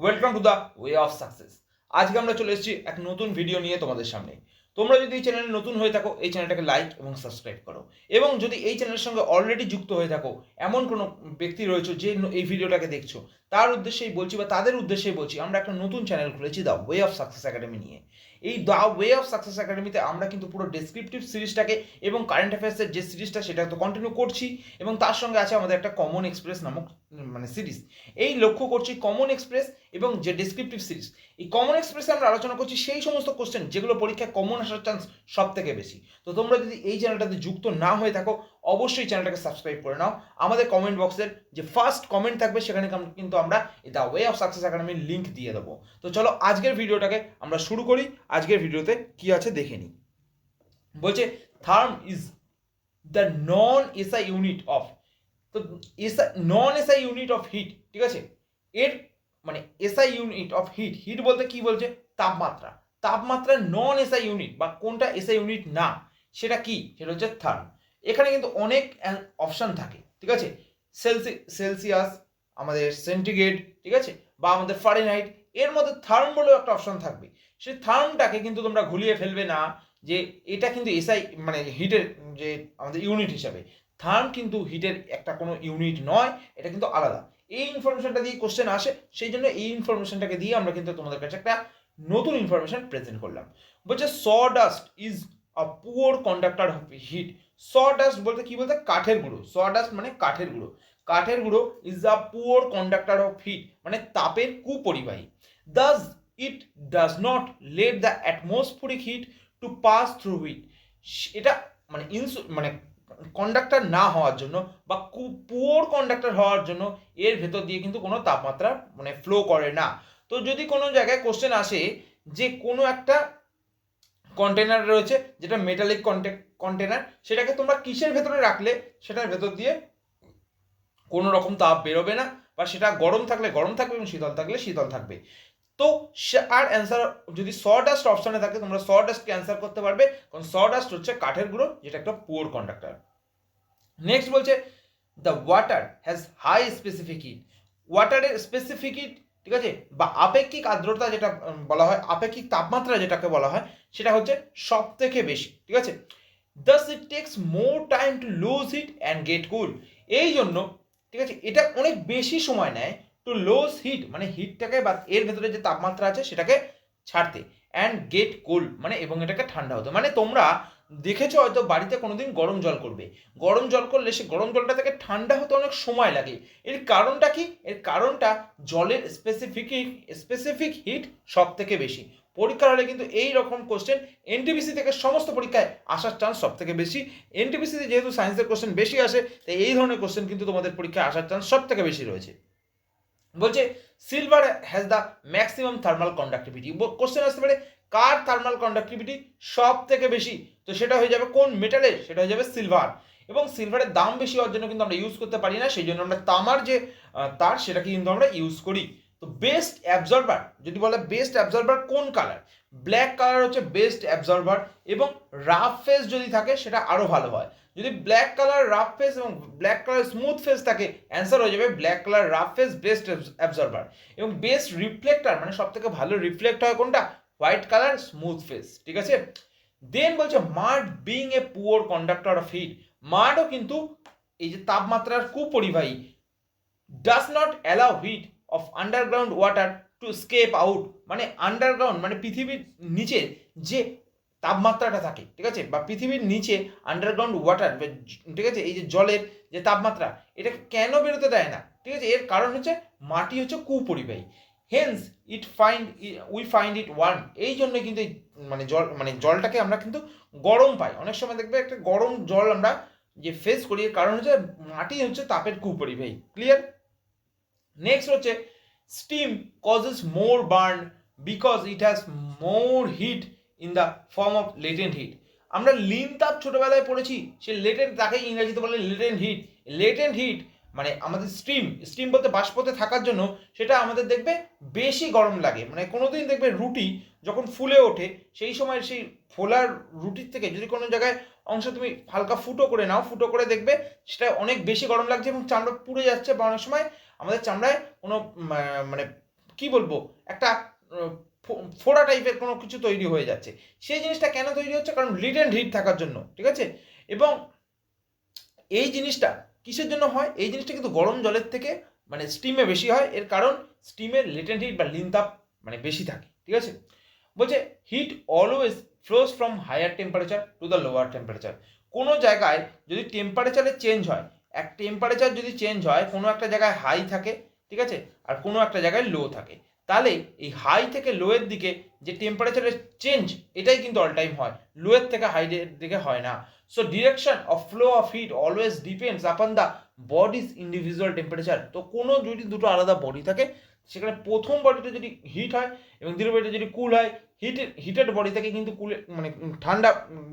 Welcome to the way of success. আজকে আমরা চলে এসেছি এক নতুন ভিডিও নিয়ে তোমাদের সামনে। তোমরা যদি এই চ্যানেলে নতুন হয়ে থাকো এই চ্যানেলটাকে লাইক এবং সাবস্ক্রাইব করো, এবং যদি এই চ্যানেলের সঙ্গে অলরেডি যুক্ত হয়ে থাকো এমন কোনো ব্যক্তি রয়েছে যে এই ভিডিওটাকে দেখছো, তার উদ্দেশ্যেই বলছি বা তাদের উদ্দেশ্যেই বলছি, আমরা একটা নতুন চ্যানেল খুলেছি the way of success academy নিয়ে। এই দ্য ওয়ে অফ সাকসেস একাডেমিতে আমরা কিন্তু পুরো ডেসক্রিপটিভ সিরিজটাকে এবং কারেন্ট অ্যাফেয়ার্সের যে সিরিজটা সেটা তো কন্টিনিউ করছি, এবং তার সঙ্গে আছে আমাদের একটা কমন এক্সপ্রেস নামক সিরিজ। এই লক্ষ্য করছি কমন এক্সপ্রেস এবং যে ডেসক্রিপটিভ সিরিজ, এই কমন এক্সপ্রেসে আমরা আলোচনা করছি সেই সমস্ত কোশ্চেন যেগুলো পরীক্ষায় কমন আসার চান্স সব থেকে বেশি। তো তোমরা যদি এই চ্যানেলটাতে যুক্ত না হয়ে থাকো অবশ্যই চ্যানেলটাকে সাবস্ক্রাইব করে নাও। আমাদের কমেন্ট বক্সের যে ফার্স্ট কমেন্ট থাকবে সেখানে কিন্তু আমরা দ্য ওয়ে অফ সাকসেস একাডেমির লিঙ্ক দিয়ে দেবো। তো চলো আজকের ভিডিওটাকে আমরা শুরু করি। আজকের ভিডিওতে কি আছে দেখে নিই। বলছে therm is the non SI unit of, তো non SI unit of heat, ঠিক আছে। এর মানে SI unit of heat, heat বলতে কি বলছে? তাপমাত্রা। তাপমাত্রার নন এসআই ইউনিট বা কোনটা এসআই ইউনিট না সেটা কি? সেটা হচ্ছে থার্ম। এখানে কিন্তু অনেক অপশান থাকে, ঠিক আছে। সেলসিয়াস, আমাদের সেন্টিগ্রেড, ঠিক আছে, বা আমাদের ফারেনহাইট, এর মধ্যে থার্ম বলেও একটা অপশান থাকবে। সেই থার্মটাকে কিন্তু তোমরা ঘুলিয়ে ফেলবে না যে এটা কিন্তু এসআই মানে হিটের যে আমাদের ইউনিট হিসাবে। থার্ম কিন্তু হিটের একটা কোনো ইউনিট নয়, এটা কিন্তু আলাদা। এই ইনফরমেশনটা দিয়ে কোশ্চেন আসে, সেই জন্য এই ইনফরমেশনটাকে দিয়ে আমরা কিন্তু তোমাদের কাছে একটা নতুন ইনফরমেশন প্রেজেন্ট করলাম। বলছে sawdust is a poor conductor of heat. Sawdust বলতে কি বলতে? কাঠের গুঁড়ো। সডাস্ট মানে কাঠের গুঁড়ো। কাঠের গুঁড়ো is a poor conductor of heat মানে তাপের কুপরিবাহী। Thus it does not let the atmospheric heat to pass through it. এটা মানে মানে কন্ডাক্টর না হওয়ার জন্য বা পুয়ার কন্ডাক্টর হওয়ার জন্য এর ভেতর দিয়ে কিন্তু কোনো তাপমাত্রা মানে ফ্লো করে না। তো যদি কোনো জায়গায় কোশ্চেন আসে যে কোনো একটা কন্টেনার রয়েছে যেটা মেটালিক কন্টেনার, সেটাকে তোমরা কিসের ভেতরে রাখলে সেটার ভেতর দিয়ে কোনো রকম তাপ বেরোবে না, বা সেটা গরম থাকলে গরম থাকবে এবং শীতল থাকলে শীতল থাকবে। তো আর অ্যান্সার যদি সডাস্ট অপশনে থাকে তোমরা সডাস্টকে অ্যান্সার করতে পারবে, কারণ সডাস্ট হচ্ছে কাঠের গুঁড়ো যেটা একটা পুয়ার কন্ডাক্টর। নেক্সট বলছে the water has high specific heat. ওয়াটারের স্পেসিফিক হিট, ঠিক আছে, বা আপেক্ষিক আর্দ্রতা যেটা বলা হয়, আপেক্ষিক তাপমাত্রা যেটাকে বলা হয়, সেটা হচ্ছে সব থেকে বেশি, ঠিক আছে। Thus it takes more time to lose heat and get cool. এই জন্য, ঠিক আছে, এটা অনেক বেশি সময় নেয় টু লুজ হিট মানে হিটটাকে বা এর ভেতরে যে তাপমাত্রা আছে সেটাকে ছাড়তে, অ্যান্ড গেট কুল মানে এবং এটাকে ঠান্ডা হতে। মানে তোমরা দেখেছো হয়তো বাড়িতে কোনোদিন গরম জল করবে, গরম জল করলে সে গরম জলটা থেকে ঠান্ডা হতে অনেক সময় লাগে। এর কারণটা কি? এর কারণটা জলের স্পেসিফিক হিট সব থেকে বেশি। পরীক্ষার হলে কিন্তু এই রকম কোশ্চেন এনটিপিসি থেকে সমস্ত পরীক্ষায় আসার চান্স সব থেকে বেশি। এনটিপিসিতে যেহেতু সায়েন্সের কোশ্চেন বেশি আসে, তাই এই ধরনের কোশ্চেন কিন্তু তোমাদের পরীক্ষায় আসার চান্স সব থেকে বেশি রয়েছে। বলছে silver has the maximum thermal conductivity. Question আসতে পারে কার থার্মাল কন্ডাক্টিভিটি সব থেকে বেশি? তো সেটা হয়ে যাবে কোন মেটালের? সেটা হয়ে যাবে সিলভার। এবং সিলভারের দাম বেশি হওয়ার জন্য কিন্তু আমরা ইউজ করতে পারি না, সেই জন্য আমরা তামার যে তার সেটাকে কিন্তু আমরা ইউজ করি। তো বেস্ট অ্যাবজর্বার যদি বলে বেস্ট অ্যাবজর্বার কোন কালার? ব্ল্যাক কালার হচ্ছে বেস্ট অ্যাবজর্বার, এবং রাফ ফেস যদি থাকে সেটা আরও ভালো হয়। যদি ব্ল্যাক কালার রাফ ফেস এবং ব্ল্যাক কালার স্মুথ ফেস থাকে অ্যান্সার হয়ে যাবে black colour rough face best absorber. এবং বেস্ট রিফ্লেক্টার মানে সব থেকে ভালো রিফ্লেক্ট হয় কোনটা? হোয়াইট কালার স্মুথ ফেস, ঠিক আছে। দেন বলছে mud being a poor conductor of heat. মাডও কিন্তু এই যে তাপমাত্রার কুপরিবাহী। Does not allow heat of underground water to escape out. মানে আন্ডারগ্রাউন্ড মানে পৃথিবীর নিচে যে তাপমাত্রাটা থাকে, ঠিক আছে, বা পৃথিবীর নিচে আন্ডারগ্রাউন্ড ওয়াটার, ঠিক আছে, এই যে জলের যে তাপমাত্রা, এটা কেন বেরোতে দেয় না? ঠিক আছে, এর কারণ হচ্ছে মাটি হচ্ছে কুপরিবাহী। Hence we find it warm. এই জন্য কিন্তু মানে জলটাকে আমরা কিন্তু গরম পাই। অনেক সময় দেখবে একটা গরম জল আমরা যে ফেস করি, এর কারণ হচ্ছে মাটি হচ্ছে তাপের কুপরিবাহী। ক্লিয়ার? নেক্সট হচ্ছে steam causes more burn because it has more heat in the form of latent heat. আমরা লিন তাপ ছোটবেলায় পড়েছি, সে লেটেন্ট, তাকে ইংরেজিতে বলে লেটেন্ট হিট। লেটেন্ট হিট মানে আমাদের স্টিম বলতে বাষ্পতে থাকার জন্য সেটা আমাদের দেখবে বেশি গরম লাগে। মানে কোনোদিন দেখবে রুটি যখন ফুলে ওঠে সেই সময় সেই ফোলার রুটির থেকে যদি কোনো জায়গায় অংশ তুমি হালকা ফুটো করে নাও, ফুটো করে দেখবে সেটা অনেক বেশি গরম লাগছে এবং চামড়া পুড়ে যাচ্ছে, বা অনেক সময় আমাদের চামড়ায় কোনো মানে কি বলবো একটা ফোড়া টাইপের কোনো কিছু তৈরি হয়ে যাচ্ছে। সেই জিনিসটা কেন তৈরি হচ্ছে? কারণ লেটেন্ট হিট থাকার জন্য, ঠিক আছে? এবং এই জিনিসটা কিসের জন্য হয়? এই জিনিসটা কিন্তু গরম জলের থেকে মানে স্টিমে বেশি হয়। এর কারণ স্টিমের লেটেন্ট হিট বা লিন তাপ মানে বেশি থাকে, ঠিক আছে? বলছে heat always flows from higher temperature to the lower temperature. কোনো জায়গায় যদি টেম্পারেচারে চেঞ্জ হয়, এক টেম্পারেচার যদি চেঞ্জ হয়, কোনো একটা জায়গায় হাই থাকে, ঠিক আছে, আর কোনো একটা জায়গায় লো থাকে, তাহলে এই হাই থেকে লোয়ের দিকে যে টেম্পারেচারের চেঞ্জ, এটাই কিন্তু অল টাইম হয়, লোয়ের থেকে হাইয়ের দিকে হয় না। So direction of flow of heat always depends upon the bodies individual temperature. তো কোনো যদি দুটো আলাদা বডি থাকে, সেখানে প্রথম বডিটা যদি হিট হয় এবং দ্বিতীয় বডিটা যদি কুল হয়, হিটেড বডি থেকে কিন্তু কুলে মানে ঠান্ডা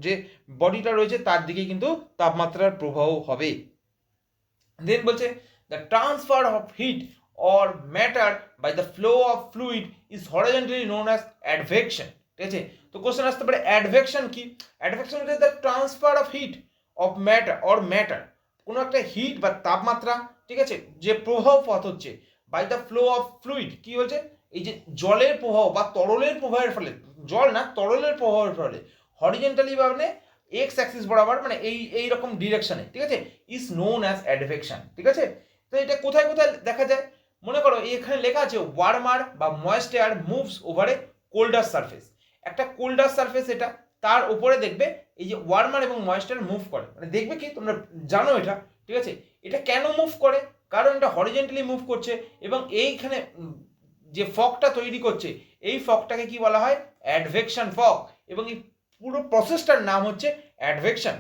যে বডিটা রয়েছে তার দিকে কিন্তু তাপমাত্রার প্রভাব হবে। দেন বলছে the transfer of heat or matter by the flow of fluid is horizontally known as advection, ঠিক আছে? তো কোশ্চেন আসতে পারে অ্যাডভেকশন কি? অ্যাডভেকশন হচ্ছে the transfer of heat of matter কোনো একটা হিট বা তাপমাত্রা, ঠিক আছে, যে প্রভাব পথ হচ্ছে by the flow of fluid, কি বলছে? এই যে জলের প্রভাব বা তরলের প্রভাবের ফলে, জল না তরলের প্রভাবের ফলে হরিজন্টালি মানে এক্স অ্যাক্সিস বরাবর, মানে এই রকম ডিরেকশনে, ঠিক আছে, ইজ নোন অ্যাজ অ্যাডভেকশন, ঠিক আছে? তো এটা কোথায় কোথায় দেখা যায়? মনে করো এখানে লেখা আছে ওয়ার্মার বা moist air moves over a colder surface. একটা কোল্ডার সারফেস, এটা তার উপরে দেখবে এই যে ওয়ার্মার এবং ময়েস্ট এয়ার মুভ করে, মানে দেখবে কি তোমরা জানো এটা, ঠিক আছে? এটা কেন মুভ করে? কারণ এটা হরিজন্টালি মুভ করছে এবং এইখানে যে ফগটা তৈরি করছে, এই ফগটাকে কি বলা হয়? Advection fog. এবং এই পুরো প্রসেসটার নাম হচ্ছে অ্যাডভেকশন,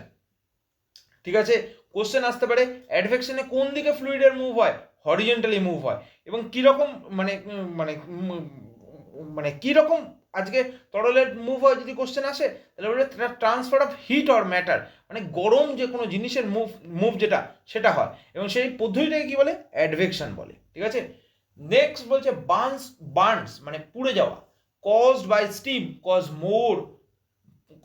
ঠিক আছে? কোশ্চেন আসতে পারে অ্যাডভেকশনে কোন দিকে ফ্লুইডের মুভ হয়? হরিজন্টালি মুভ হয়। এবং কিরকম মানে মানে মানে কিরকম আজকে তরলের মুভ হয় যদি কোশ্চেন আসে, তাহলে বলে transfer of heat or matter, মানে গরম যে কোনো জিনিসের মুভ যেটা সেটা হয়, এবং সেই পদ্ধতিটাকে কি বলে? অ্যাডভেকশন বলে, ঠিক আছে? নেক্সট বলছে বার্নস মানে পুড়ে যাওয়া, caused by steam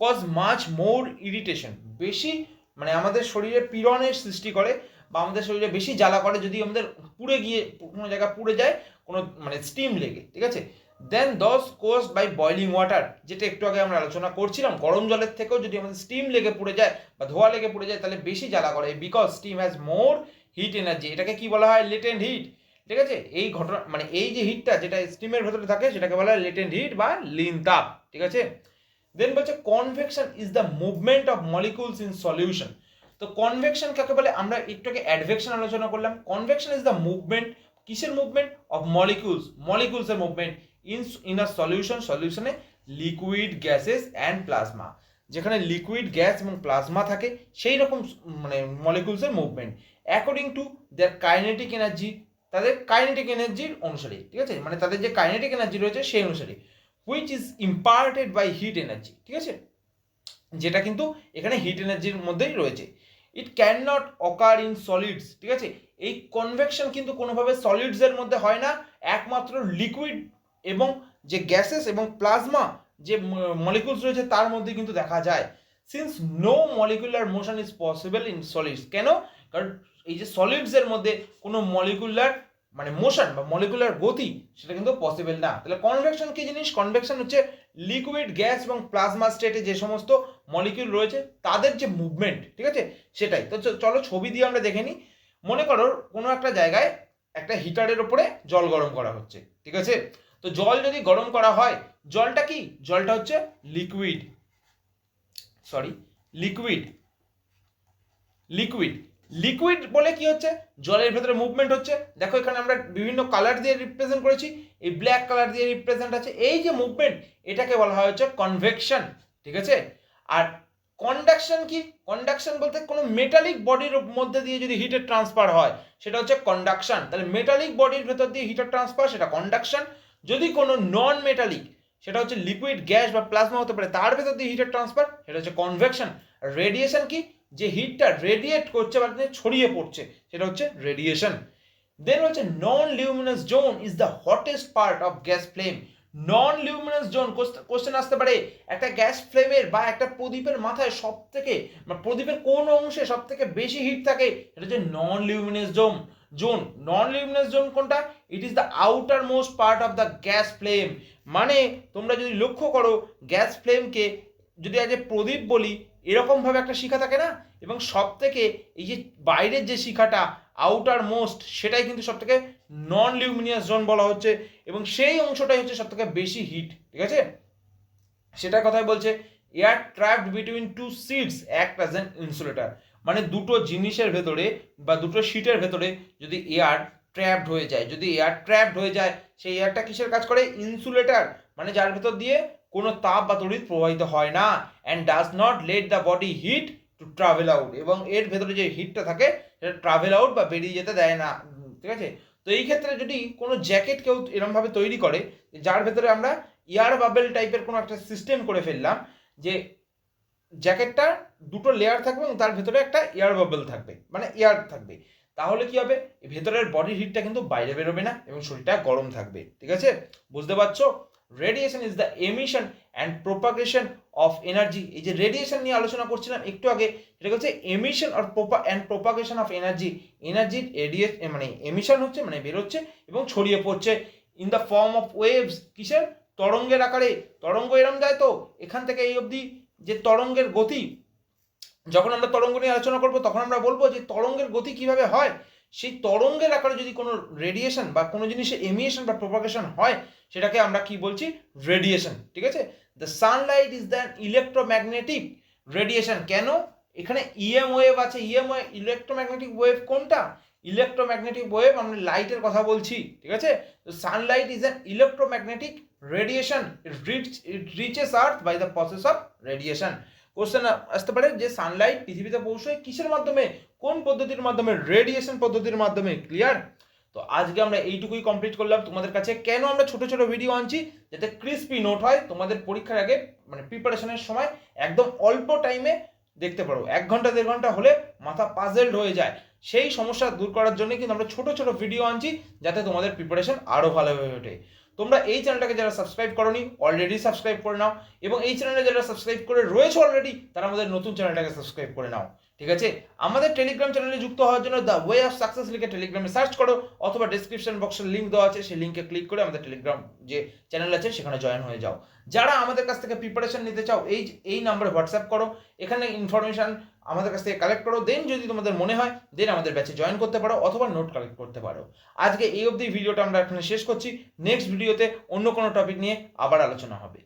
cause much more irritation, বেশি মানে আমাদের শরীরে পীড়নের সৃষ্টি করে বা আমাদের শরীরে বেশি জ্বালা করে যদি আমাদের পুড়ে গিয়ে কোনো জায়গা পুড়ে যায় কোনো মানে স্টিম লেগে, ঠিক আছে? দেন দস কোজড বাই বয়লিং ওয়াটার, যেটা একটু আগে আমরা আলোচনা করছিলাম, গরম জলের থেকেও যদি আমাদের স্টিম লেগে পুড়ে যায় বা ধোয়া লেগে পুড়ে যায় তাহলে বেশি জ্বালা করে, because steam has more hit energy. এটাকে কি বলা হয়? লেটেন্ট হিট, ঠিক আছে? এই ঘটনা মানে এই যে হিটটা যেটা স্টিমের ভেতরে থাকে সেটাকে বলা হয় লেটেন্ট হিট বা লিন তাপ, ঠিক আছে? দেন বলছে convection is the movement of molecules in solution. তো কনভেকশন কাকে বলে? আমরা একটু আগে অ্যাডভেকশন আলোচনা করলাম। কনভেকশন ইজ দ্য মুভমেন্ট, কিসের মুভমেন্ট? অফ মলিকুলসের মুভমেন্ট ইন আ সলিউশনে লিকুইড গ্যাসেস অ্যান্ড প্লাজমা। যেখানে লিকুইড গ্যাস এবং প্লাজমা থাকে সেই রকম মানে মলিকুলসের movement according to their kinetic energy, তাদের কাইনেটিক এনার্জির অনুসারে, ঠিক আছে, মানে তাদের যে কাইনেটিক এনার্জি রয়েছে সেই অনুসারে, which is imparted by heat energy, ঠিক আছে, যেটা কিন্তু এখানে হিট এনার্জির মধ্যেই রয়েছে। It can not occur in solids, ঠিক আছে? এই কনভেকশন কিন্তু কোনোভাবে সলিডসের মধ্যে হয় না, একমাত্র লিকুইড এবং যে গ্যাসেস এবং প্লাজমা যে মলিকুলস রয়েছে তার মধ্যে কিন্তু দেখা যায়। Since no molecular motion is possible in solids. কেন? কারণ এই যে সলিডসের মধ্যে কোনো মলিকুলার মানে মোশন বা মলিকুলার গতি সেটা কিন্তু পসিবল না। তাহলে কনভেকশন কি জিনিস? কনভেকশন হচ্ছে লিকুইড গ্যাস এবং প্লাজমা স্টেটে যে সমস্ত মলিকিউল রয়েছে তাদের যে মুভমেন্ট, ঠিক আছে, সেটাই। তো চলো ছবি দিয়ে আমরা দেখে নিই। মনে করো কোনো একটা জায়গায় একটা হিটারের ওপরে জল গরম করা হচ্ছে, ঠিক আছে? তো জল যদি গরম করা হয়, জলটা কি? জলটা হচ্ছে লিকুইড লিকুইড লিকুইড বলে কি হচ্ছে? জলের ভেতরে মুভমেন্ট হচ্ছে। দেখো এখানে আমরা বিভিন্ন কালার দিয়ে রিপ্রেজেন্ট করেছি, এই ব্ল্যাক কালার দিয়ে রিপ্রেজেন্ট আছে। এই যে মুভমেন্ট এটাকে বলা হয় হচ্ছে কনভেকশন, ঠিক আছে? আর কন্ডাকশন কি? কন্ডাকশন বলতে কোনো মেটালিক বডির মধ্যে দিয়ে যদি হিটের ট্রান্সফার হয় সেটা হচ্ছে কন্ডাকশন। তাহলে মেটালিক বডির ভেতর দিয়ে হিটের ট্রান্সফার সেটা কন্ডাকশন। যদি কোনো নন মেটালিক, সেটা হচ্ছে লিকুইড গ্যাস বা প্লাজমা হতে পারে, তার ভেতর দিয়ে হিটের ট্রান্সফার সেটা হচ্ছে কনভেকশন। রেডিয়েশন কি? যে হিটটা রেডিয়েট করছে বা ছড়িয়ে পড়ছে সেটা হচ্ছে রেডিয়েশন। দেন হচ্ছে non luminous zone is the hottest part of gas flame. Non luminous zone question আসতে পারে একটা গ্যাস ফ্লেমের বা একটা প্রদীপের মাথায় প্রদীপের কোন অংশে সব থেকে বেশি হিট থাকে? এটা হচ্ছে নন লিউমিনাস জোন। জোন। নন লিউমিনাস জোন কোনটা? It is the outer most part of the gas flame. মানে তোমরা যদি লক্ষ্য করো গ্যাস ফ্লেমকে যদি আজ প্রদীপ বলি, এরকমভাবে একটা শিখা থাকে না, এবং সব থেকে এই যে বাইরের যে শিখাটা আউটার মোস্ট, সেটাই কিন্তু সব থেকে নন লিউমিনিয়াস জোন বলা হচ্ছে, এবং সেই অংশটাই হচ্ছে সব থেকে বেশি হিট। ঠিক আছে, সেটার কথাই বলছে air trapped between two sheets act as an insulator. মানে দুটো জিনিসের ভেতরে বা দুটো শিটের ভেতরে যদি এয়ার ট্র্যাপড হয়ে যায়, যদি এয়ার ট্র্যাপড হয়ে যায়, সেই এয়ারটা কিসের কাজ করে? ইনসুলেটর, মানে যার ভেতর দিয়ে কোনো তাপ বা তড়িৎ প্রবাহিত হয় না, and does not let the body heat to travel out. এবং এর ভেতরে যে হিটটা থাকে সেটা ট্রাভেল আউট বা বেরিয়ে যেতে দেয় না। ঠিক আছে, তো এই ক্ষেত্রে যদি কোনো জ্যাকেট কেউ এরমভাবে তৈরি করে যার ভেতরে আমরা এয়ার বাবেল টাইপের কোনো একটা সিস্টেম করে ফেললাম, যে জ্যাকেটটা দুটো লেয়ার থাকবে এবং তার ভেতরে একটা এয়ার বাবেল থাকবে, মানে এয়ার থাকবে, তাহলে কি হবে? ভেতরের বডির হিটটা কিন্তু বাইরে বেরোবে না এবং শরীরটা গরম থাকবে। ঠিক আছে, বুঝতে পারছো? Radiation is the emission and propagation of energy. এই যে রেডিয়েশন নিয়ে আলোচনা করছিলাম একটু আগে, সেটা হচ্ছে এমিশন আর প্রোপাগেশন অফ এনার্জি। এনার্জির মানে এমিশন হচ্ছে মানে বেরোচ্ছে এবং ছড়িয়ে পড়ছে in the form of waves. কিসের? তরঙ্গের আকারে। তরঙ্গ এরম যায় তো এখান থেকে এই অবধি যে তরঙ্গের গতি, যখন আমরা তরঙ্গ নিয়ে আলোচনা করব তখন আমরা বলবো যে তরঙ্গের গতি কিভাবে হয়। সেই তরঙ্গের আকারে যদি কোনো রেডিয়েশন বা কোনো জিনিসের এমিশন বা প্রোপাগেশন হয়, সেটাকে আমরা কি বলছি? রেডিয়েশন। ঠিক আছে, the sunlight is the electromagnetic radiation. কেন? এখানে ইএম ওয়েভ আছে। ইএম ওয়েভ, ইলেকট্রোম্যাগনেটিক ওয়েভ কোনটা? ইলেকট্রোম্যাগনেটিক ওয়েভ, আমরা লাইটের কথা বলছি। ঠিক আছে, তো sunlight is an electromagnetic radiation. It reaches earth by the process of radiation. Question আসতে পারে যে সানলাইট পৃথিবীতে পৌঁছয় কিসের মাধ্যমে, কোন পদ্ধতির মাধ্যমে? রেডিয়েশন পদ্ধতির মাধ্যমে। ক্লিয়ার? তো আজকে আমরা এইটুকুই কমপ্লিট করলাম তোমাদের কাছে। কেন আমরা ছোট ছোট ভিডিও আনছি? যাতে ক্রিস্পি নোট হয়, তোমাদের পরীক্ষার আগে মানে প্রিপারেশনের সময় একদম অল্প টাইমে দেখতে পারো। 1 ঘন্টা 1.5 ঘন্টা হলে মাথা পাজেলড হয়ে যায়। সেই সমস্যা দূর করার জন্য কিন্তু আমরা ছোট ছোট ভিডিও আনছি, যাতে তোমাদের প্রিপারেশন আরও ভালো হয়ে ওঠে। তোমরা এই চ্যানেলটাকে যারা সাবস্ক্রাইব করোনি অলরেডি সাবস্ক্রাইব করে নাও, এবং এই চ্যানেলে যারা সাবস্ক্রাইব করে রয়েছে অলরেডি তারা আমাদের নতুন চ্যানেলটাকে সাবস্ক্রাইব করে নাও। ঠিক আছে, আমাদের টেলিগ্রাম চ্যানেলে যুক্ত হওয়ার জন্য দ্য ওয়ে অফ সাকসেস লিখে টেলিগ্রামে সার্চ করো, অথবা ডেসক্রিপশন বক্সের লিঙ্ক দেওয়া আছে, সেই লিঙ্কে ক্লিক করে আমাদের টেলিগ্রাম যে চ্যানেল আছে সেখানে জয়েন হয়ে যাও। যারা আমাদের কাছ থেকে প্রিপারেশন নিতে চাও এই নাম্বারে হোয়াটসঅ্যাপ করো, এখানে ইনফরমেশন আমাদের কাছ থেকে কালেক্ট করো, দেন যদি তোমাদের মনে হয় দেন আমাদের ব্যাচে জয়েন করতে পারো অথবা নোট কালেক্ট করতে পারো। আজকে এই অবধি ভিডিওটা আমরা এখানে শেষ করছি। নেক্সট ভিডিওতে অন্য কোনো টপিক নিয়ে আবার আলোচনা হবে।